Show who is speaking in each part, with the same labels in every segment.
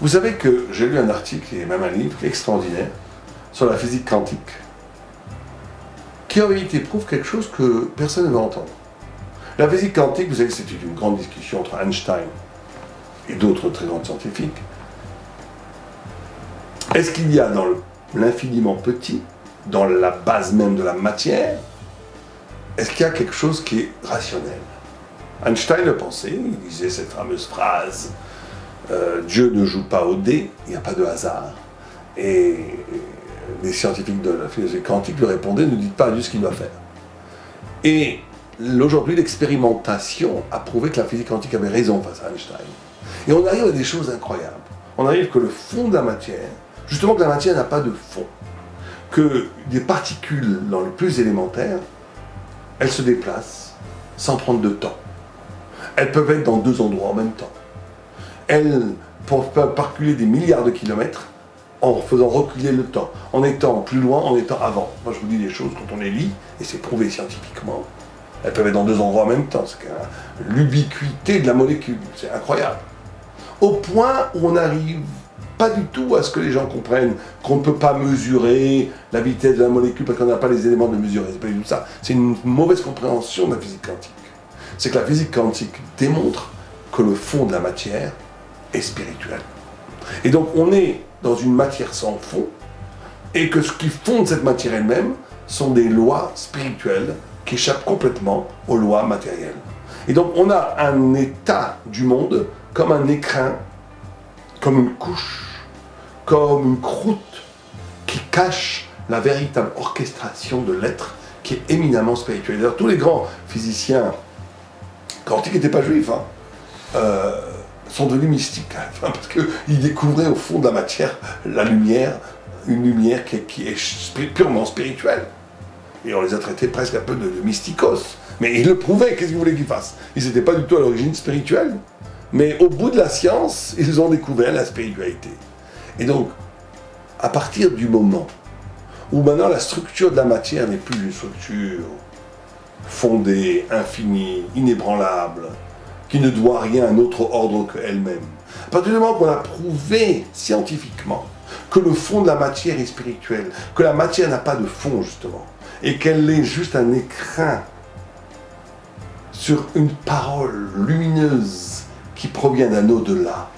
Speaker 1: Vous savez que j'ai lu un article et même un livre extraordinaire sur la physique quantique qui en réalité prouve quelque chose que personne ne va entendre. La physique quantique, vous savez que c'était une grande discussion entre Einstein et d'autres très grands scientifiques. Est-ce qu'il y a dans l'infiniment petit, dans la base même de la matière, est-ce qu'il y a quelque chose qui est rationnel? Einstein le pensait, il disait cette fameuse phrase Dieu ne joue pas au dé, il n'y a pas de hasard. Et les scientifiques de la philosophie quantique lui répondaient, ne dites pas à Dieu ce qu'il doit faire. Et aujourd'hui, l'expérimentation a prouvé que la physique quantique avait raison face à Einstein. Et on arrive à des choses incroyables. On arrive que le fond de la matière, justement que la matière n'a pas de fond, que des particules dans le plus élémentaire, elles se déplacent sans prendre de temps. Elles peuvent être dans deux endroits en même temps. Elles peuvent parculer des milliards de kilomètres en faisant reculer le temps, en étant plus loin, en étant avant. Moi je vous dis des choses quand on les lit, et c'est prouvé scientifiquement. Elles peuvent être dans deux endroits en même temps, c'est l'ubiquité de la molécule, c'est incroyable. Au point où on n'arrive pas du tout à ce que les gens comprennent qu'on ne peut pas mesurer la vitesse de la molécule parce qu'on n'a pas les éléments de mesurer, c'est pas du tout ça. C'est une mauvaise compréhension de la physique quantique. C'est que la physique quantique démontre que le fond de la matière est spirituel. Et donc on est dans une matière sans fond, et que ce qui fonde cette matière elle-même sont des lois spirituelles qui échappent complètement aux lois matérielles. Et donc on a un état du monde comme un écrin, comme une couche, comme une croûte qui cache la véritable orchestration de l'être qui est éminemment spirituel. D'ailleurs, tous les grands physiciens quantiques n'étaient pas juifs, sont devenus mystiques, parce qu'ils découvraient au fond de la matière la lumière, une lumière qui est purement spirituelle. Et on les a traités presque un peu de mysticos. Mais ils le prouvaient, qu'est-ce qu'ils voulaient qu'ils fassent? Ils n'étaient pas du tout à l'origine spirituelle. Mais au bout de la science, ils ont découvert la spiritualité. Et donc, à partir du moment où maintenant la structure de la matière n'est plus une structure fondée, infinie, inébranlable, qui ne doit rien à un autre ordre qu'elle-même, à partir du moment qu'on a prouvé scientifiquement que le fond de la matière est spirituel, que la matière n'a pas de fond justement, et qu'elle est juste un écrin sur une parole lumineuse qui provient d'un au-delà,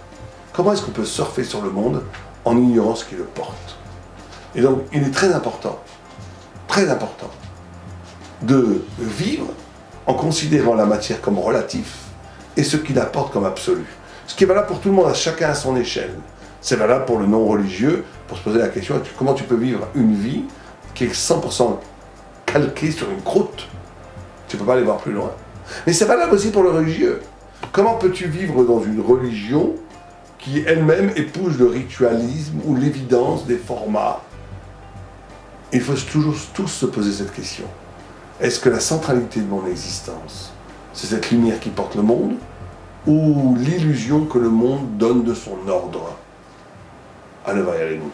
Speaker 1: comment est-ce qu'on peut surfer sur le monde en ignorant ce qui le porte? Et donc, il est très important de vivre en considérant la matière comme relatif et ce qu'il apporte comme absolu. Ce qui est valable pour tout le monde, à chacun à son échelle. C'est valable pour le non-religieux, pour se poser la question, comment tu peux vivre une vie qui est 100% calquée sur une croûte? Tu ne peux pas aller voir plus loin. Mais c'est valable aussi pour le religieux. Comment peux-tu vivre dans une religion qui elle-même épouse le ritualisme ou l'évidence des formats? Il faut toujours tous se poser cette question. Est-ce que la centralité de mon existence, c'est cette lumière qui porte le monde, ou l'illusion que le monde donne de son ordre? Allez, va y aller, nous.